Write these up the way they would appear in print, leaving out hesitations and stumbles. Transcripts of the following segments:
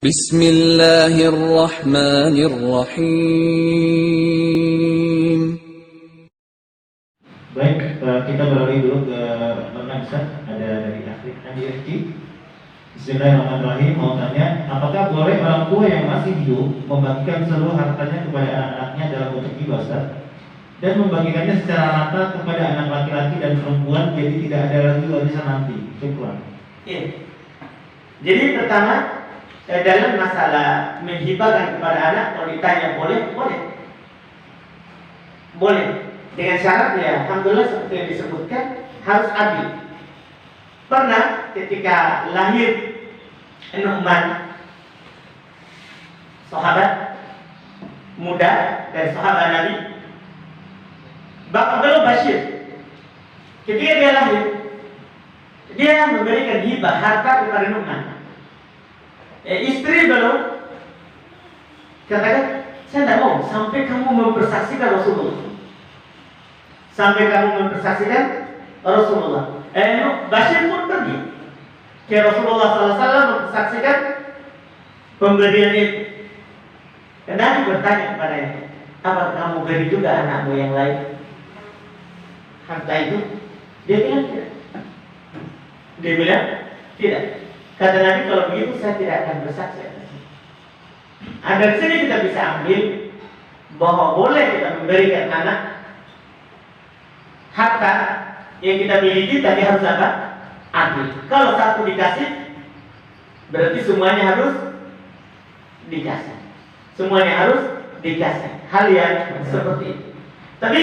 Bismillahirrahmanirrahim. Baik, kita beralih dulu ke Ustaz. Ada dari Afrik Andi Rifki. Bismillahirrahmanirrahim. Mau tanya, apakah boleh orang tua yang masih hidup membagikan seluruh hartanya kepada anak-anaknya dalam bentuk hibah, Ustaz? Dan membagikannya secara rata kepada anak laki-laki dan perempuan, jadi tidak ada lagi warisan nanti. Syukran. Iya. Jadi pertama, dalam masalah menghibahkan kepada anak, kalau ditanya boleh, boleh. Dengan syarat ya, alhamdulillah seperti yang disebutkan harus adil. Pernah ketika lahir Nu'man, sahabat muda dari sahabat Nabi, bapak beliau Bashir, ketika dia lahir, dia memberikan hibah harta kepada Nu'man. Istri beliau katakan, saya tidak mau sampai kamu mempersaksikan Rasulullah. Bashir pun pergi ke Rasulullah SAW mempersaksikan pemberian itu. Dan Nabi bertanya kepadanya, apa kamu beri juga anakmu yang lain harta itu? Dia bilang tidak. Kata Nabi, kalau begitu saya tidak akan bersaksi. Dari sini kita bisa ambil bahwa boleh kita memberikan anak harta yang kita miliki, tapi harus apa? Adil. Kalau satu dikasih, berarti semuanya harus dikasih. Hal yang seperti itu. Tapi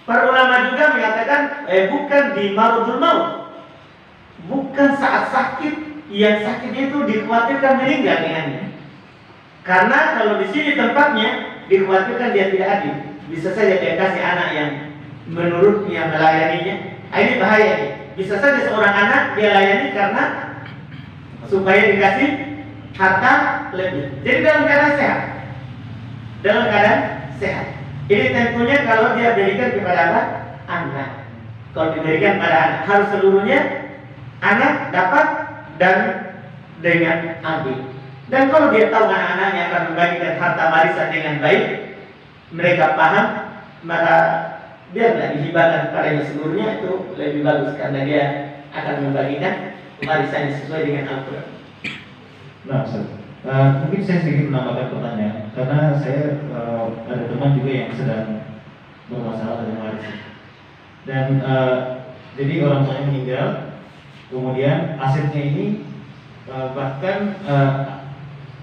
para ulama juga mengatakan bukan di marudul maut, bukan saat sakit. Yang sakit itu dikhawatirkan meninggal dengannya. Karena kalau di sini tempatnya dikhawatirkan dia tidak adil. Bisa saja dia kasih anak yang menurutnya melayaninya. Ini bahaya nih. Bisa saja seorang anak dia layani karena supaya dikasih harta lebih. Jadi dalam keadaan sehat. Ini tentunya kalau dia berikan kepada apa? Anak. Kalau diberikan pada anak, harus seluruhnya anak dapat dan dengan adil. Dan kalau dia tahu anak-anaknya akan membagikan harta warisan dengan baik, mereka paham, maka biarlah dihibahkan kepadanya seluruhnya, itu lebih bagus karena dia akan membagikan warisannya sesuai dengan Al-Quran. Nah, Ustaz, mungkin saya sedikit menambahkan pertanyaan, karena saya ada teman juga yang sedang bermasalah dengan warisan. Dan jadi orang tuanya meninggal, kemudian asetnya ini bahkan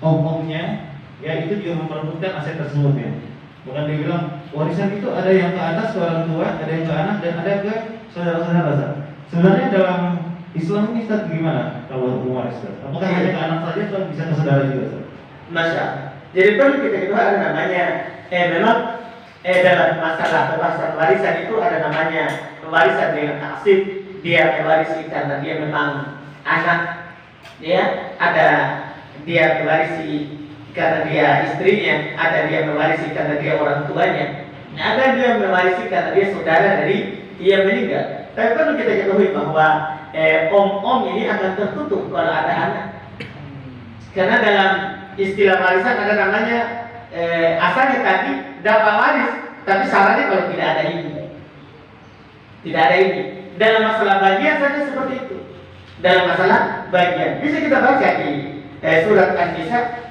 om-omnya ya itu juga memperebutkan aset tersebut ya. Bahkan dia bilang warisan itu ada yang ke atas ke orang tua, ada yang ke anak, dan ada ke saudara-saudara. Sebenarnya dalam Islam ini Ustaz gimana kalau hukum waris? Apakah hanya ke anak saja atau bisa ke saudara juga, Ustaz? Masya. Jadi perlu kita itu ada namanya memang dalam masalah pembahasan warisan itu ada namanya warisan dengan taksib. Dia mewarisi karena dia memang anak, ya, ada dia mewarisi karena dia istrinya, ada dia mewarisi karena dia orang tuanya, ada dia mewarisi karena dia saudara dari dia meninggal. Tapi perlu kita ketahui bahwa om-om ini akan tertutup kalau ada anak, karena dalam istilah warisan ada namanya asalnya tadi dapat waris, tapi syaratnya kalau tidak ada ibu. Dalam masalah bagian saja seperti itu. Dalam masalah bagian bisa kita baca di surat An-Nisa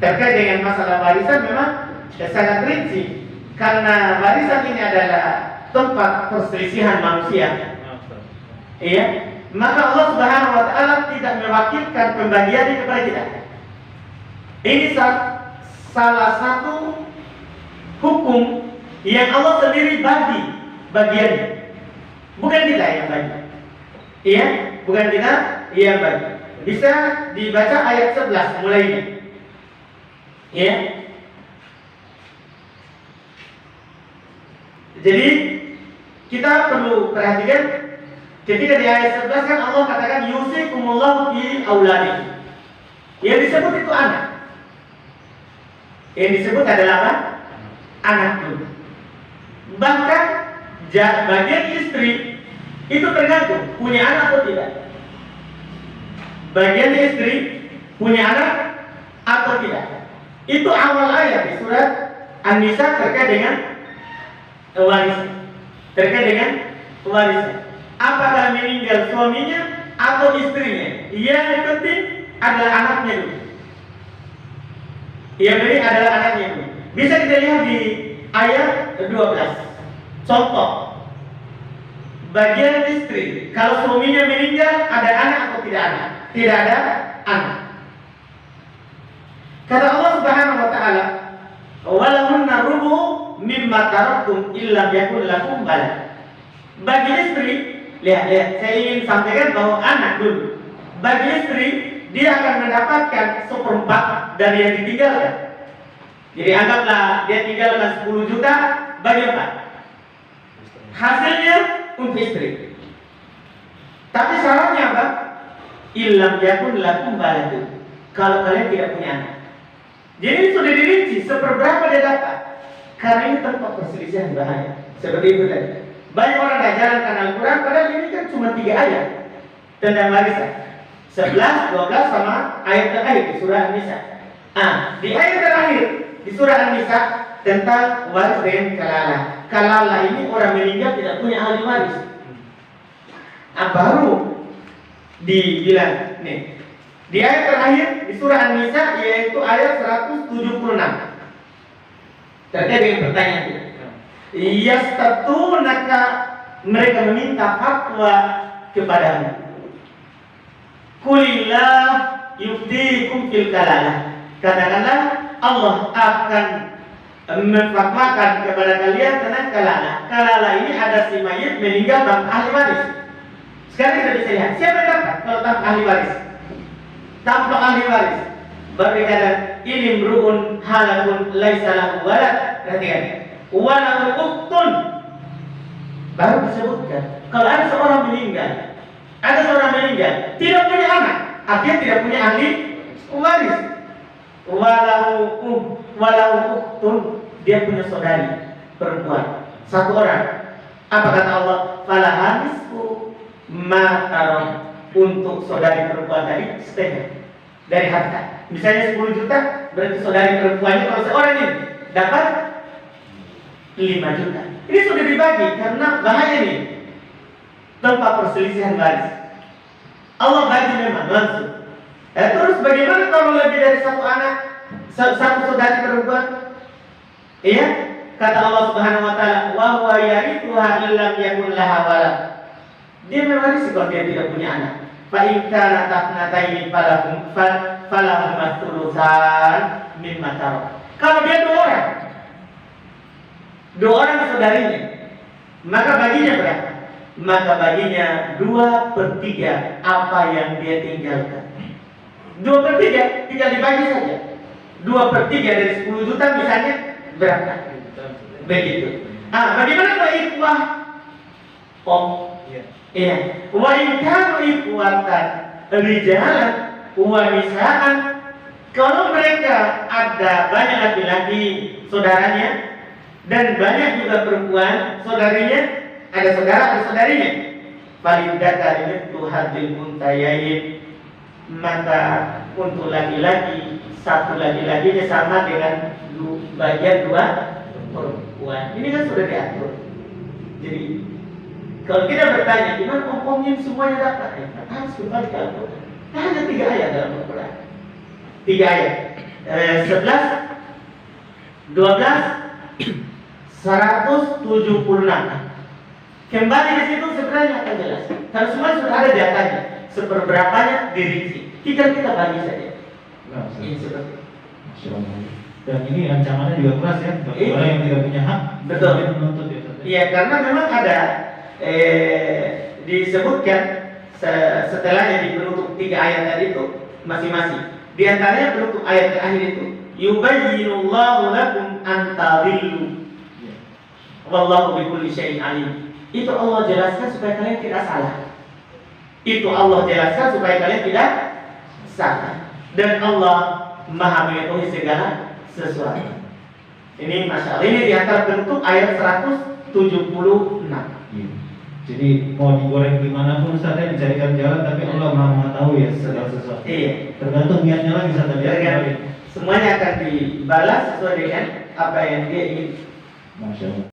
terkait dengan masalah warisan. Memang sangat rinci, karena warisan ini adalah tempat perselisihan manusia. Iya, maka Allah Subhanahu wa taala tidak mewakilkan pembagiannya kepada kita. Ini salah satu hukum yang Allah sendiri bagi bagiannya. Bukan kita yang bagi. Iya, bukan kita yang bagi. Bisa dibaca ayat 11 mulainya. Iya. Jadi kita perlu perhatikan ketika di ayat 11 kan Allah katakan yusikumullahu fi auladikum. Yang disebut itu anak. Yang disebut adalah apa? Anak dulu. Bahkan bagian istri itu tergantung punya anak atau tidak. Bagian istri punya anak atau tidak. Itu awal ayat di surat An-Nisa terkait dengan warisan. Terkait dengan warisan. Apakah meninggal suaminya atau istrinya? Yang penting adalah anaknya dulu. Yang penting adalah anaknya dulu. Bisa kita lihat di ayat 12. Contoh, bagian istri, kalau suaminya meninggal, ada anak atau tidak ada? Tidak ada anak. Kata Allah Subhanahu wa taala, "Walahunna rubu mimma taraktum illa yakul lakum walad." Bagi istri, lihat, saya ingin sampaikan bahwa anak dulu. Bagi istri, dia akan mendapatkan 1/4 dari yang ditinggalkan. Jadi anggaplah dia tinggalkan 10 juta, bagi 4. Hasilnya untuk istri. Tapi syaratnya apa? Illam yakun lakum walad. Kalau kalian tidak punya anak. Jadi sudah dirinci seberapa dia dapat. Karena ini tempat perselisihan bahaya. Seperti itu tadi. Banyak orang dah jalankan Al-Quran, padahal ini kan cuma 3 ayat tentang warisan. 11, 12 sama ayat terakhir di surah An-Nisa. Di ayat terakhir di surah An-Nisa tentang waris dengan kalalah. Kalalah ini orang meninggal tidak punya ahli waris. Baru dibilang nih. Di ayat terakhir di surah An-Nisa yaitu ayat 176. Terkait dengan pertanyaan ini. Yastatunaka, mereka meminta fatwa kepadamu. Qulillah yuftikum fil kalalah. Katakanlah Allah akan memfatwakan kepada kalian tentang kalalah. Kalalah ini ada si mayit meninggal tanpa ahli waris. Sekarang kita bisa lihat siapa yang dapat kalau tanpa ahli waris. Tanpa ahli waris. Berkata ini mru'un halakun laisa lahu walad. Perhatikan. Walau uktun, baru disebutkan kalau ada seorang meninggal, tidak punya anak, artinya tidak punya ahli waris. Walau uktun, dia punya saudari perempuan 1 orang. Apa kata Allah? Falaha nisfu ma tarak, untuk saudari perempuan tadi setengah dari harta. Misalnya 10 juta, berarti saudari perempuannya kalau seorang ini dapat 5 juta. Ini sudah dibagi karena bahaya nih tempat perselisihan waris. Allah bagi memang langsung. Terus bagaimana kalau lebih dari 1 anak, 1 saudari perempuan? Iya, kata Allah Subhanahu wa taala, "Wa huwa yarithuha illam yakun laha walad." Dia mewarisi kalau dia tidak punya anak. Fa in kana tatnataini falahum tsulusan mimma tarak. Kalau dia 2 orang saudarinya, maka baginya berapa? Maka baginya 2/3 apa yang dia tinggalkan. 2/3 tinggal dibagi saja. 2/3 dari 10 juta misalnya berapa? Begitu. Bagaimana kalau ikhwah? Iya. Wa in kanu ikhwatan rijalan wa nisaan. Kalau mereka ada banyak laki-laki saudaranya dan banyak juga perempuan saudarinya, ada saudara atau saudarinya, paling dakar itu hadil muntayain, maka untuk laki-laki 1 laki-lakinya sama dengan bagian 2 perempuan. Ini kan sudah diatur. Jadi kalau kita bertanya gimana ngomongin semuanya dapat, harus kembali ke Al-Quran. Hanya 3 ayat dalam Al-Quran. 3 ayat. 11, 12, 176. Kembali di situ sebenarnya akan jelas. Karena semua sudah ada datanya. Seberberapanya dirinci. Tinggal kita bagi saja. Ini seperti. Dan ini ancamannya juga keras ya bagi orang yang tidak punya hak. Betul. Menuntut ya. Iya, karena memang ada disebutkan setelahnya di penutup 3 ayat tadi itu masing-masing. Di antaranya penutup ayat terakhir itu yubayyinullahu lakum an tadillu. Wallahu bikulli syai'in alim. Itu Allah jelaskan supaya kalian tidak salah. Itu Allah jelaskan supaya kalian tidak salah. Dan Allah Maha mengetahui segala sesuatu. Ini Masya Allah. Ini di antara bentuk ayat 176. Jadi mau digoreng gimana pun Ustaz ya, dicarikan jalan, tapi Allah Maha mengetahui ya segala sesuatu. Iya. Tergantung niatnya lagi Ustaz ya. Semuanya akan dibalas sesuai dengan apa yang dia ingin. Masya Allah.